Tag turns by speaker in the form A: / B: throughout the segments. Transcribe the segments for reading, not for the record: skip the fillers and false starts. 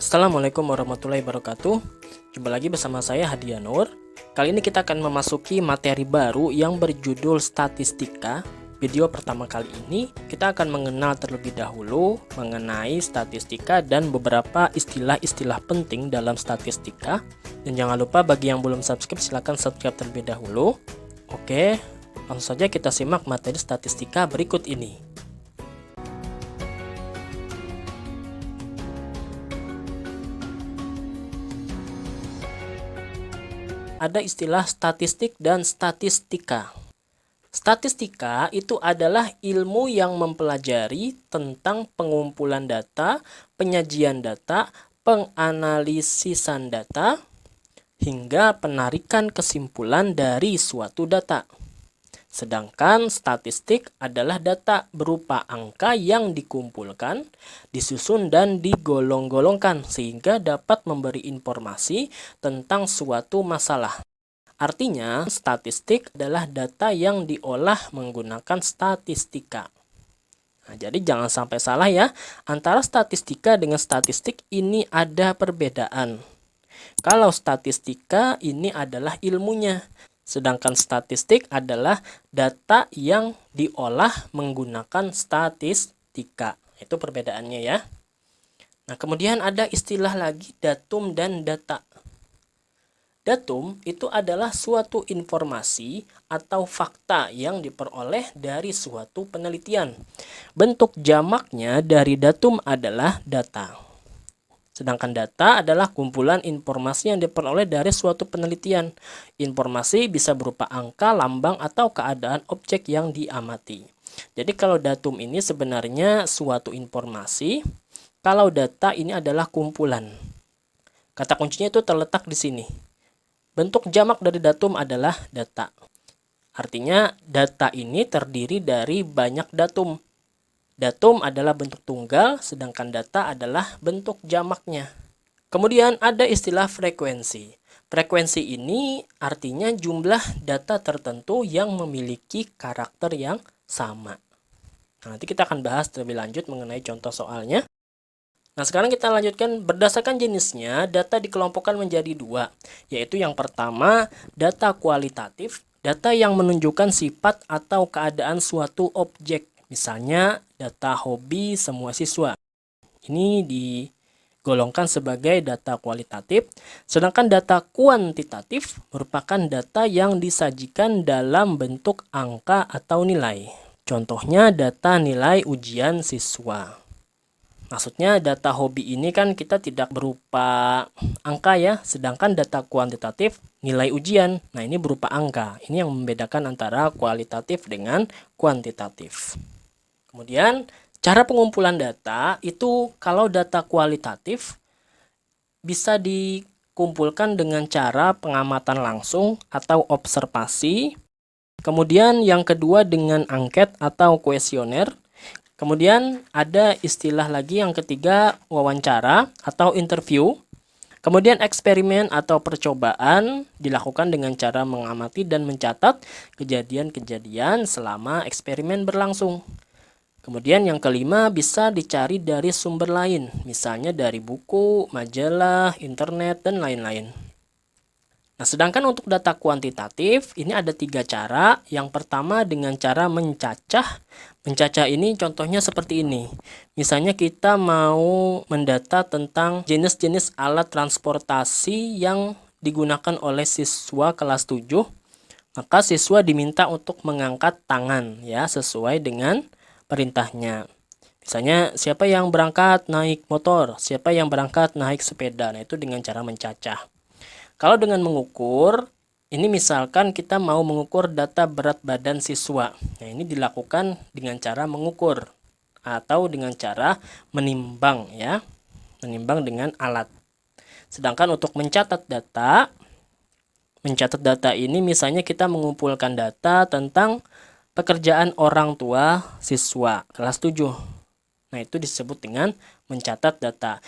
A: Assalamualaikum warahmatullahi wabarakatuh. Jumpa lagi bersama saya Hadiah Nur. Kali ini kita akan memasuki materi baru yang berjudul statistika. Video pertama kali ini kita akan mengenal terlebih dahulu mengenai statistika dan beberapa istilah-istilah penting dalam statistika. Dan jangan lupa bagi yang belum subscribe silahkan subscribe terlebih dahulu. Oke, langsung saja kita simak materi statistika berikut ini. Ada istilah statistik dan statistika. Statistika itu adalah ilmu yang mempelajari tentang pengumpulan data, penyajian data, penganalisisan data, hingga penarikan kesimpulan dari suatu data. Sedangkan statistik adalah data berupa angka yang dikumpulkan, disusun dan digolong-golongkan sehingga dapat memberi informasi tentang suatu masalah. Artinya, statistik adalah data yang diolah menggunakan statistika. Nah, jadi jangan sampai salah ya, antara statistika dengan statistik ini ada perbedaan. Kalau statistika ini adalah ilmunya, sedangkan statistik adalah data yang diolah menggunakan statistika. Itu perbedaannya ya. Nah, kemudian ada istilah lagi datum dan data. Datum itu adalah suatu informasi atau fakta yang diperoleh dari suatu penelitian. Bentuk jamaknya dari datum adalah data. Sedangkan data adalah kumpulan informasi yang diperoleh dari suatu penelitian. Informasi bisa berupa angka, lambang, atau keadaan objek yang diamati. Jadi kalau datum ini sebenarnya suatu informasi, kalau data ini adalah kumpulan. Kata kuncinya itu terletak di sini. Bentuk jamak dari datum adalah data. Artinya data ini terdiri dari banyak datum. Datum adalah bentuk tunggal, sedangkan data adalah bentuk jamaknya. Kemudian ada istilah frekuensi. Frekuensi ini artinya jumlah data tertentu yang memiliki karakter yang sama. Nah, nanti kita akan bahas lebih lanjut mengenai contoh soalnya. Nah, sekarang kita lanjutkan. Berdasarkan jenisnya, data dikelompokkan menjadi dua, yaitu yang pertama, data kualitatif, data yang menunjukkan sifat atau keadaan suatu objek. Misalnya data hobi semua siswa. Ini digolongkan sebagai data kualitatif. Sedangkan data kuantitatif merupakan data yang disajikan dalam bentuk angka atau nilai. Contohnya data nilai ujian siswa. Maksudnya data hobi ini kan kita tidak berupa angka ya. Sedangkan data kuantitatif nilai ujian. Nah, ini berupa angka. Ini yang membedakan antara kualitatif dengan kuantitatif. Kemudian, cara pengumpulan data itu kalau data kualitatif bisa dikumpulkan dengan cara pengamatan langsung atau observasi. Kemudian yang kedua dengan angket atau kuesioner. Kemudian ada istilah lagi yang ketiga wawancara atau interview. Kemudian eksperimen atau percobaan dilakukan dengan cara mengamati dan mencatat kejadian-kejadian selama eksperimen berlangsung. Kemudian yang kelima bisa dicari dari sumber lain, misalnya dari buku, majalah, internet, dan lain-lain. Nah, sedangkan untuk data kuantitatif, ini ada 3 cara. Yang pertama dengan cara mencacah. Mencacah ini contohnya seperti ini. Misalnya kita mau mendata tentang jenis-jenis alat transportasi yang digunakan oleh siswa kelas 7. Maka siswa diminta untuk mengangkat tangan ya sesuai dengan perintahnya. Misalnya siapa yang berangkat naik motor, siapa yang berangkat naik sepeda. Nah, itu dengan cara mencacah. Kalau dengan mengukur, ini misalkan kita mau mengukur data berat badan siswa. Nah, ini dilakukan dengan cara mengukur atau dengan cara menimbang ya. Menimbang dengan alat. Sedangkan untuk mencatat data ini misalnya kita mengumpulkan data tentang pekerjaan orang tua siswa kelas 7. Nah, itu disebut dengan mencatat data.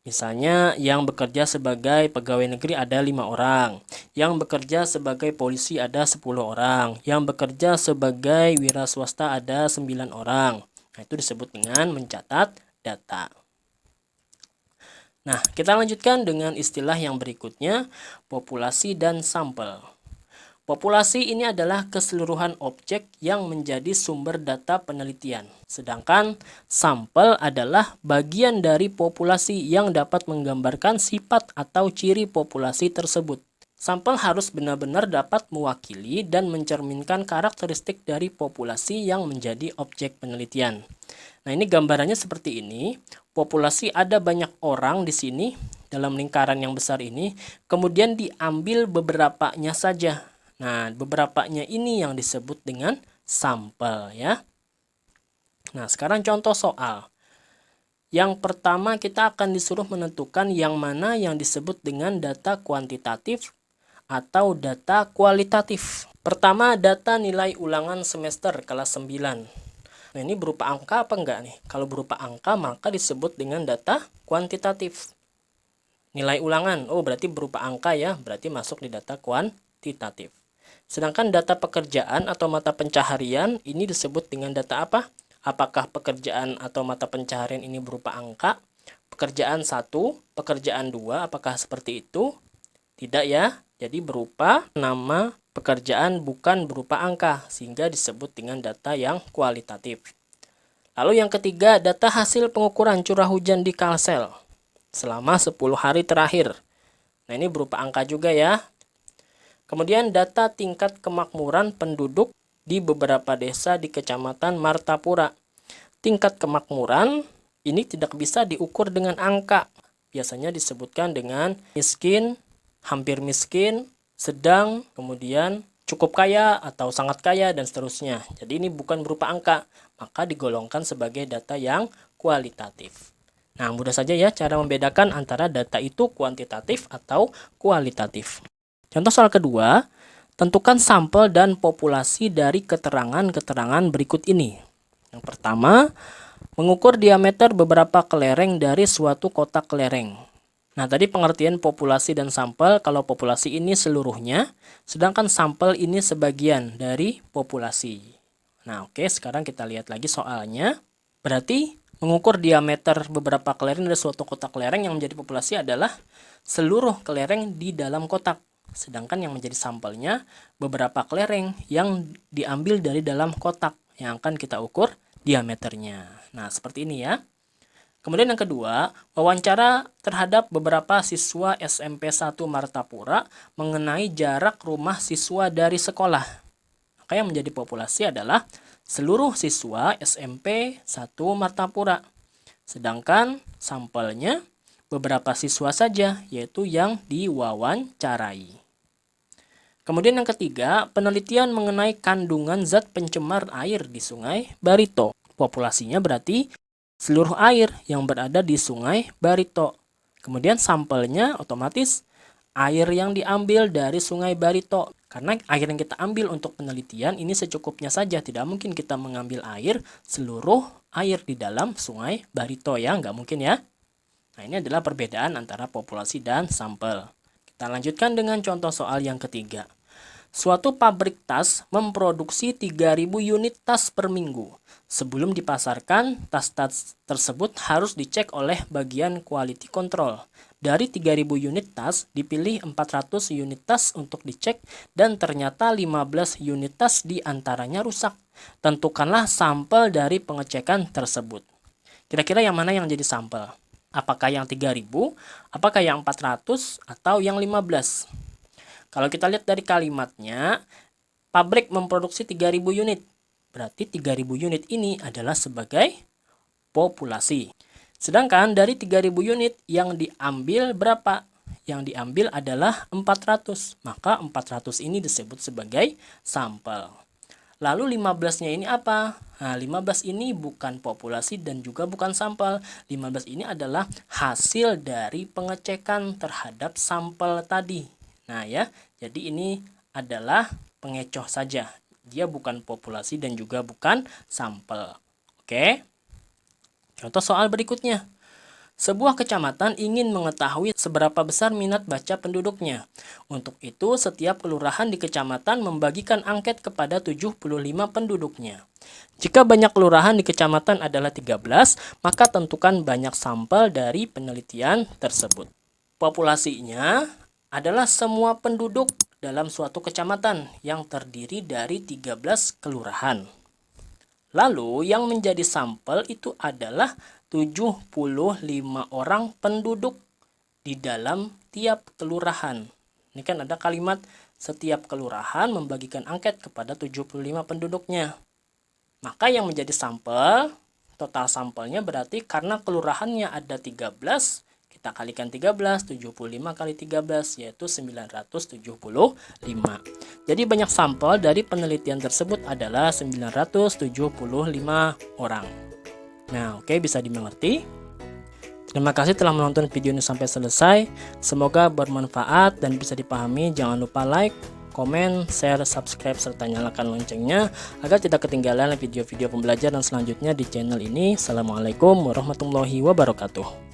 A: Misalnya yang bekerja sebagai pegawai negeri ada 5 orang. Yang bekerja sebagai polisi ada 10 orang. Yang bekerja sebagai wira swasta ada 9 orang. Nah, itu disebut dengan mencatat data. Nah, kita lanjutkan dengan istilah yang berikutnya, populasi dan sampel. Populasi ini adalah keseluruhan objek yang menjadi sumber data penelitian. Sedangkan sampel adalah bagian dari populasi yang dapat menggambarkan sifat atau ciri populasi tersebut. Sampel harus benar-benar dapat mewakili dan mencerminkan karakteristik dari populasi yang menjadi objek penelitian. Nah, ini gambarannya seperti ini. Populasi ada banyak orang di sini dalam lingkaran yang besar ini, kemudian diambil beberapanya saja. Nah, beberapanya ini yang disebut dengan sampel ya. Nah, sekarang contoh soal. Yang pertama kita akan disuruh menentukan yang mana yang disebut dengan data kuantitatif atau data kualitatif. Pertama, data nilai ulangan semester kelas 9. Nah, ini berupa angka apa enggak nih? Kalau berupa angka maka disebut dengan data kuantitatif. Nilai ulangan, oh berarti berupa angka ya, berarti masuk di data kuantitatif. Sedangkan data pekerjaan atau mata pencaharian ini disebut dengan data apa? Apakah pekerjaan atau mata pencaharian ini berupa angka? Pekerjaan 1, pekerjaan 2, apakah seperti itu? Tidak ya, jadi berupa nama pekerjaan bukan berupa angka, sehingga disebut dengan data yang kualitatif. Lalu yang ketiga, data hasil pengukuran curah hujan di Kalsel selama 10 hari terakhir. Nah, ini berupa angka juga ya. Kemudian data tingkat kemakmuran penduduk di beberapa desa di Kecamatan Martapura. Tingkat kemakmuran ini tidak bisa diukur dengan angka. Biasanya disebutkan dengan miskin, hampir miskin, sedang, kemudian cukup kaya atau sangat kaya dan seterusnya. Jadi ini bukan berupa angka, maka digolongkan sebagai data yang kualitatif. Nah, mudah saja ya cara membedakan antara data itu kuantitatif atau kualitatif. Contoh soal kedua, tentukan sampel dan populasi dari keterangan-keterangan berikut ini. Yang pertama, mengukur diameter beberapa kelereng dari suatu kotak kelereng. Nah, tadi pengertian populasi dan sampel, kalau populasi ini seluruhnya, sedangkan sampel ini sebagian dari populasi. Nah, oke, sekarang kita lihat lagi soalnya. Berarti mengukur diameter beberapa kelereng dari suatu kotak kelereng yang menjadi populasi adalah seluruh kelereng di dalam kotak. Sedangkan yang menjadi sampelnya beberapa kelereng yang diambil dari dalam kotak yang akan kita ukur diameternya. Nah, seperti ini ya. Kemudian yang kedua, wawancara terhadap beberapa siswa SMP 1 Martapura mengenai jarak rumah siswa dari sekolah. Maka yang menjadi populasi adalah seluruh siswa SMP 1 Martapura. Sedangkan sampelnya beberapa siswa saja, yaitu yang diwawancarai. Kemudian yang ketiga, penelitian mengenai kandungan zat pencemar air di Sungai Barito. Populasinya berarti seluruh air yang berada di Sungai Barito. Kemudian sampelnya otomatis air yang diambil dari Sungai Barito. Karena air yang kita ambil untuk penelitian ini secukupnya saja. Tidak mungkin kita mengambil air, seluruh air di dalam Sungai Barito ya. Nggak mungkin ya. Nah, ini adalah perbedaan antara populasi dan sampel. Kita lanjutkan dengan contoh soal yang ketiga. Suatu pabrik tas memproduksi 3.000 unit tas per minggu. Sebelum dipasarkan, tas-tas tersebut harus dicek oleh bagian quality control. Dari 3.000 unit tas, dipilih 400 unit tas untuk dicek dan ternyata 15 unit tas diantaranya rusak. Tentukanlah sampel dari pengecekan tersebut. Kira-kira yang mana yang jadi sampel? Apakah yang 3.000, apakah yang 400, atau yang 15? Kalau kita lihat dari kalimatnya, pabrik memproduksi 3.000 unit. Berarti 3.000 unit ini adalah sebagai populasi. Sedangkan dari 3.000 unit yang diambil berapa? Yang diambil adalah 400. Maka 400 ini disebut sebagai sampel. Lalu 15-nya ini apa? Nah, 15 ini bukan populasi dan juga bukan sampel. 15 ini adalah hasil dari pengecekan terhadap sampel tadi. Nah ya, jadi ini adalah pengecoh saja. Dia bukan populasi dan juga bukan sampel. Oke. Contoh soal berikutnya. Sebuah kecamatan ingin mengetahui seberapa besar minat baca penduduknya. Untuk itu, setiap kelurahan di kecamatan membagikan angket kepada 75 penduduknya. Jika banyak kelurahan di kecamatan adalah 13, maka tentukan banyak sampel dari penelitian tersebut. Populasinya adalah semua penduduk dalam suatu kecamatan yang terdiri dari 13 kelurahan. Lalu yang menjadi sampel itu adalah 75 orang penduduk di dalam tiap kelurahan. Ini kan ada kalimat setiap kelurahan membagikan angket kepada 75 penduduknya. Maka yang menjadi sampel, total sampelnya berarti karena kelurahannya ada 13, kita kalikan 13, 75 kali 13 yaitu 975. Jadi banyak sampel dari penelitian tersebut adalah 975 orang. Nah, oke, bisa dimengerti. Terima kasih telah menonton video ini sampai selesai. Semoga bermanfaat dan bisa dipahami. Jangan lupa like, komen, share, subscribe, serta nyalakan loncengnya agar tidak ketinggalan video-video pembelajaran selanjutnya di channel ini. Assalamualaikum warahmatullahi wabarakatuh.